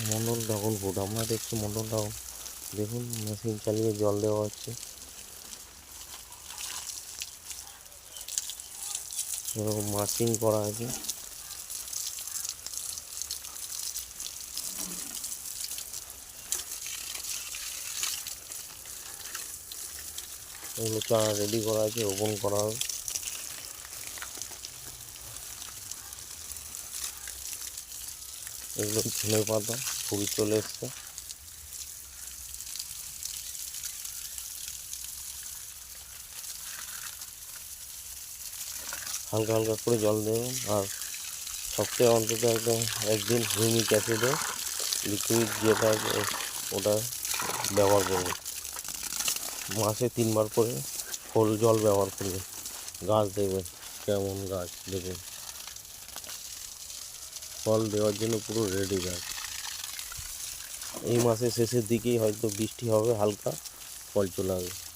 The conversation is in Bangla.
মন্ডল ড্রাগন ফ্রুট আমরা দেখছি মন্ডল ড্রাগন, দেখুন মেশিন চালিয়ে জল দেওয়া হচ্ছে, মাসিং করা আছে। এগুলো চারা রেডি করা আছে, ওপেন করা হবে। এগুলো ধনে পাতা ফুল চলে এসছে। হালকা হালকা করে জল দেবেন, আর সপ্তাহে অন্তত একদিন হিউমিক অ্যাসিডে লিকুইড যেটা ওটা ব্যবহার করবেন। মাসে 3 বার করে খোল জল ব্যবহার করবেন। গাছ দেখবেন কেমন গাছ, দেখুন ফল দেওয়ার জন্য পুরো রেডি গাছ। এই মাসের শেষের দিকেই হয়তো বৃষ্টি হবে, হালকা ফল চলে আসবে।